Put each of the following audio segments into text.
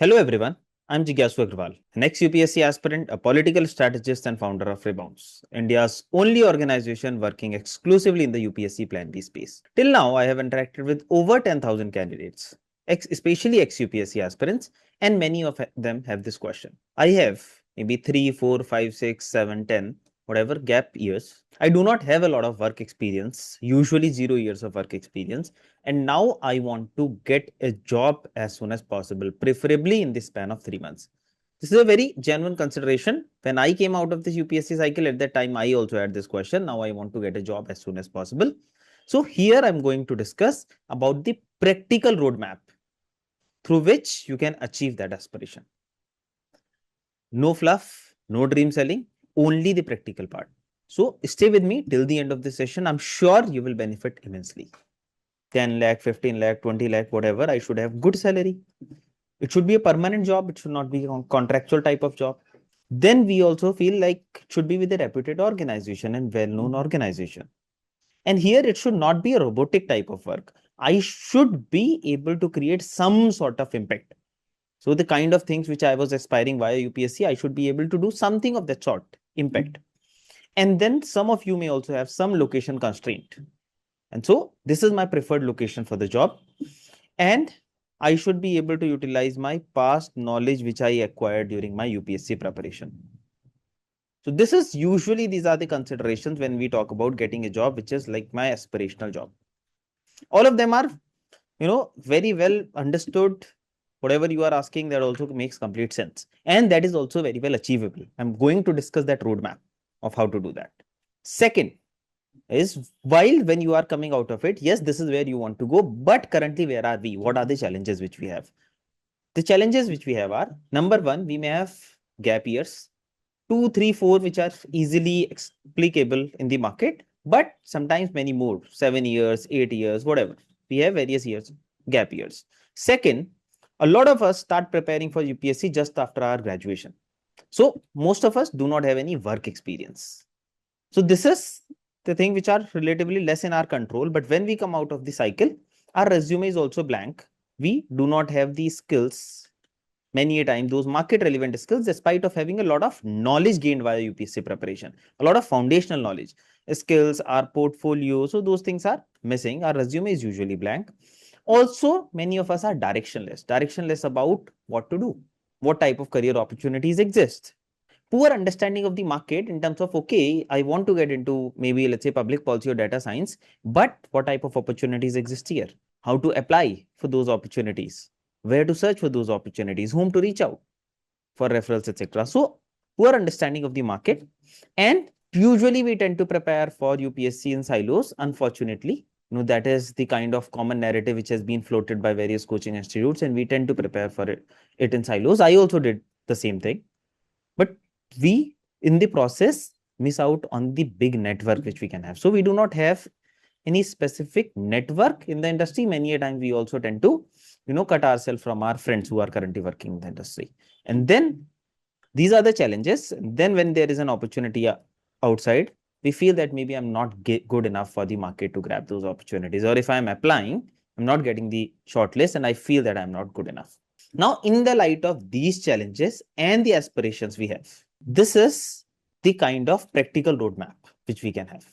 Hello everyone, I'm Jigyasu Agrawal, an ex-UPSC aspirant, a political strategist and founder of Rebounce, India's only organization working exclusively in the UPSC Plan B space. Till now, I have interacted with over 10,000 candidates, especially ex-UPSC aspirants, and many of them have this question. I have maybe 3, 4, 5, 6, 7, 10, whatever gap years. I do not have a lot of work experience, usually 0 years of work experience, and now I want to get a job as soon as possible, preferably in the span of 3 months. This is a very genuine consideration. When I came out of this UPSC cycle, at that time, I also had this question. Now I want to get a job as soon as possible. So here I'm going to discuss about the practical roadmap through which you can achieve that aspiration. No fluff, no dream selling, only the practical part. So stay with me till the end of this session. I'm sure you will benefit immensely. 10 lakh, 15 lakh, 20 lakh, whatever, I should have good salary. It should be a permanent job. It should not be a contractual type of job. Then we also feel like it should be with a reputed organization and well-known organization. And here it should not be a robotic type of work. I should be able to create some sort of impact. So the kind of things which I was aspiring via UPSC, I should be able to do something of that sort, impact. And then some of you may also have some location constraint. And so this is my preferred location for the job. And I should be able to utilize my past knowledge which I acquired during my UPSC preparation. So this is usually, these are the considerations when we talk about getting a job, which is like my aspirational job. All of them are, very well understood. Whatever you are asking, that also makes complete sense. And that is also very well achievable. I'm going to discuss that roadmap of how to do that. Second is, while when you are coming out of it, yes, this is where you want to go, but currently where are we? What are the challenges which we have? The challenges which we have are, number one, we may have gap years, 2, 3, 4, which are easily explicable in the market, but sometimes many more, 7 years, 8 years, whatever. We have various years, gap years. Second, a lot of us start preparing for UPSC just after our graduation. So most of us do not have any work experience. So this is the thing which are relatively less in our control. But when we come out of the cycle, our resume is also blank. We do not have the skills, many a time, those market relevant skills, despite of having a lot of knowledge gained via UPSC preparation, a lot of foundational knowledge, skills, our portfolio. So those things are missing. Our resume is usually blank. Also, many of us are directionless about what to do, what type of career opportunities exist. Poor understanding of the market in terms of, okay, I want to get into maybe, let's say, public policy or data science, but what type of opportunities exist here? How to apply for those opportunities? Where to search for those opportunities? Whom to reach out for referrals, etc. So, poor understanding of the market. And usually we tend to prepare for UPSC in silos, unfortunately. That is the kind of common narrative which has been floated by various coaching institutes, and we tend to prepare for it in silos. I also did the same thing. But we, in the process, miss out on the big network which we can have. So we do not have any specific network in the industry. Many a time we also tend to, cut ourselves from our friends who are currently working in the industry. And then these are the challenges. Then when there is an opportunity outside, we feel that maybe I'm not good enough for the market to grab those opportunities. Or if I'm applying, I'm not getting the shortlist and I feel that I'm not good enough. Now, in the light of these challenges and the aspirations we have, this is the kind of practical roadmap which we can have.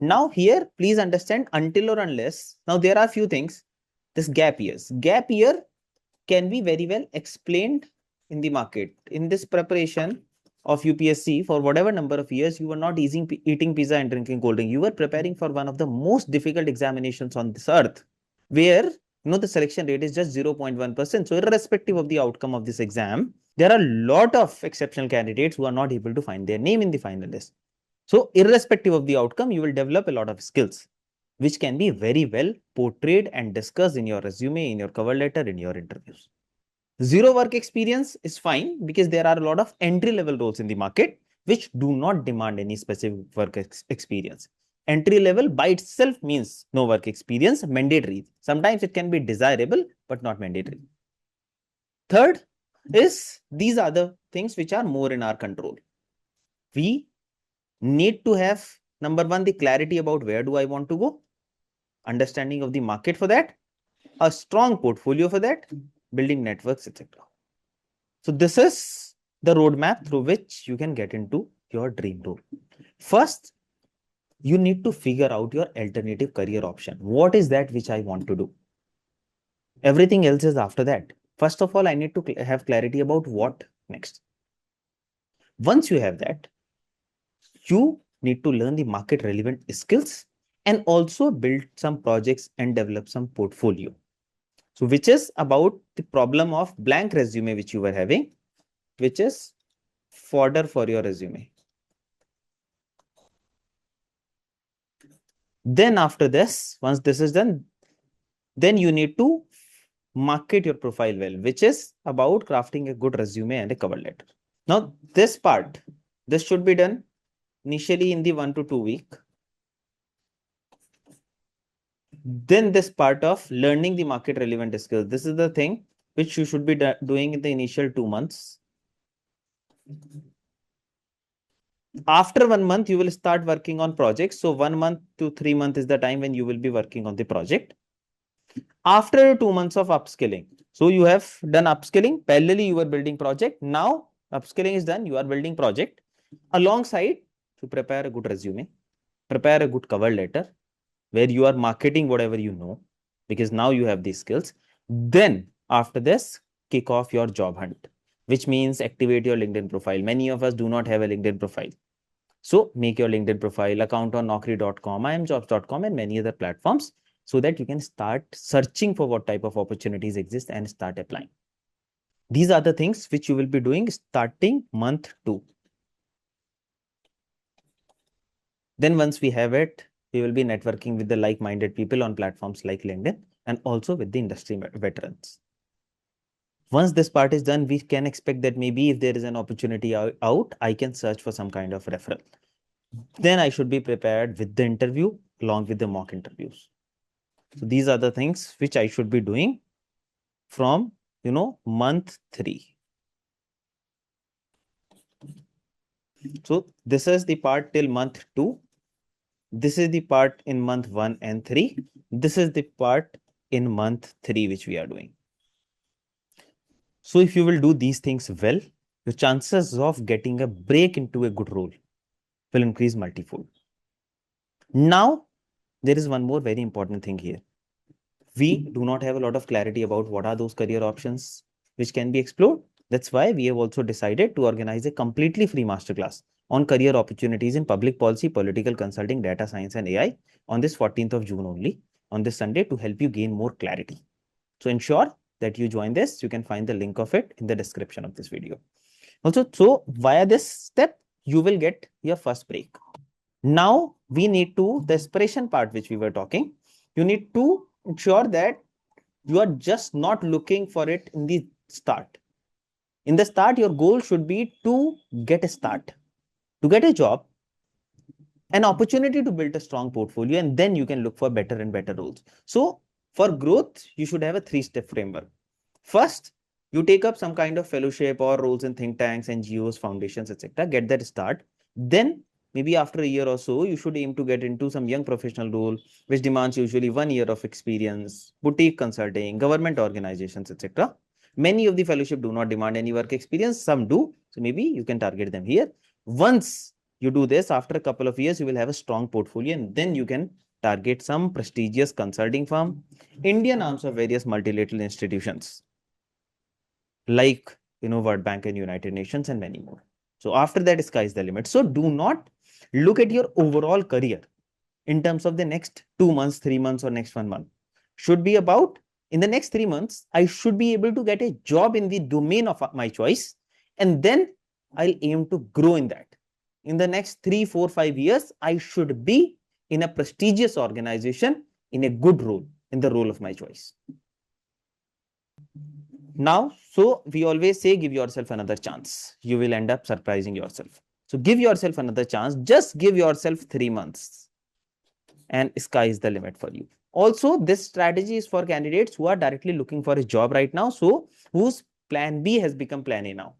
Now here, please understand, until or unless, now there are few things, this gap years. Gap year can be very well explained in the market. In this preparation of UPSC, for whatever number of years, you were not eating pizza and drinking cold drink. You were preparing for one of the most difficult examinations on this earth, where the selection rate is just 0.1%. So irrespective of the outcome of this exam, there are a lot of exceptional candidates who are not able to find their name in the final list. So irrespective of the outcome, you will develop a lot of skills, which can be very well portrayed and discussed in your resume, in your cover letter, in your interviews. Zero work experience is fine because there are a lot of entry-level roles in the market which do not demand any specific work experience. Entry level by itself means no work experience, mandatory. Sometimes it can be desirable, but not mandatory. Third is, these are the things which are more in our control. We need to have, number one, the clarity about where do I want to go, understanding of the market for that, a strong portfolio for that, building networks, etc. So this is the roadmap through which you can get into your dream role. First, you need to figure out your alternative career option. What is that which I want to do? Everything else is after that. First of all, I need to have clarity about what next. Once you have that, you need to learn the market relevant skills and also build some projects and develop some portfolio. So which is about the problem of blank resume which you were having, which is fodder for your resume. Then after this, once this is done, then you need to market your profile well, which is about crafting a good resume and a cover letter. Now, this part, this should be done initially in the 1 to 2 week. Then this part of learning the market relevant skills. This is the thing which you should be doing in the initial 2 months. After 1 month, you will start working on projects. So 1 month to 3 months is the time when you will be working on the project. After 2 months of upskilling, so you have done upskilling, parallelly you were building project. Now upskilling is done, you are building project. Alongside, to prepare a good resume, prepare a good cover letter, where you are marketing whatever you know, because now you have these skills. Then after this, kick off your job hunt, which means activate your LinkedIn profile. Many of us do not have a LinkedIn profile. So make your LinkedIn profile, account on naukri.com, imjobs.com, and many other platforms, so that you can start searching for what type of opportunities exist and start applying. These are the things which you will be doing starting month 2. Then once we have it, we will be networking with the like-minded people on platforms like LinkedIn and also with the industry veterans. Once this part is done, we can expect that maybe if there is an opportunity out, I can search for some kind of referral. Then I should be prepared with the interview along with the mock interviews. So these are the things which I should be doing from, month 3. So this is the part till month 2. This is the part in month 1 and 3. This is the part in month 3 which we are doing. So if you will do these things well, your chances of getting a break into a good role will increase multifold. Now, there is one more very important thing here. We do not have a lot of clarity about what are those career options which can be explored. That's why we have also decided to organize a completely free masterclass on career opportunities in public policy, political consulting, data science, and AI on this 14th of June only, on this Sunday, to help you gain more clarity. So ensure that you join this. You can find the link of it in the description of this video. Also, so via this step, you will get your first break. Now we need to, the aspiration part which we were talking, you need to ensure that you are just not looking for it in the start. In the start, your goal should be to get a start, to get a job, an opportunity to build a strong portfolio, and then you can look for better and better roles. So for growth, you should have a 3-step framework. First, you take up some kind of fellowship or roles in think tanks, NGOs, foundations, etc. Get that start. Then maybe after a year or so, you should aim to get into some young professional role, which demands usually 1 year of experience, boutique consulting, government organizations, etc. Many of the fellowship do not demand any work experience. Some do. So maybe you can target them here. Once you do this, after a couple of years, you will have a strong portfolio, and then you can target some prestigious consulting firm, Indian arms of various multilateral institutions like World Bank and United Nations and many more. So after that, sky is the limit. So do not look at your overall career in terms of the next 2 months, 3 months, or next 1 month. Should be about, in the next 3 months, I should be able to get a job in the domain of my choice, and then I'll aim to grow in that. In the next 3, 4, 5 years, I should be in a prestigious organization in a good role, in the role of my choice. Now, so we always say, give yourself another chance. You will end up surprising yourself. So give yourself another chance. Just give yourself 3 months, and sky is the limit for you. Also, this strategy is for candidates who are directly looking for a job right now, so whose plan B has become plan A now.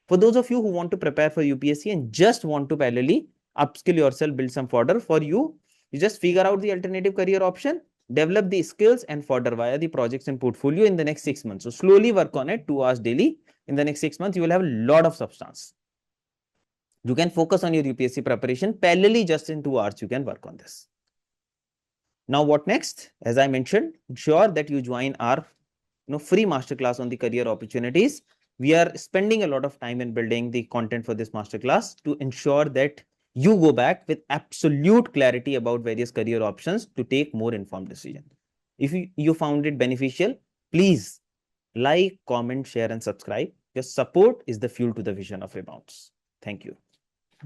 For those of you who want to prepare for UPSC and just want to parallelly upskill yourself, build some fodder, for you, you just figure out the alternative career option, develop the skills and fodder via the projects and portfolio in the next 6 months. So slowly work on it, 2 hours daily, in the next 6 months, you will have a lot of substance. You can focus on your UPSC preparation parallelly. Just in 2 hours, you can work on this. Now, what next? As I mentioned, ensure that you join our free masterclass on the career opportunities. We are spending a lot of time in building the content for this masterclass to ensure that you go back with absolute clarity about various career options to take more informed decision. If you found it beneficial, please like, comment, share, and subscribe. Your support is the fuel to the vision of Rebounce. Thank you.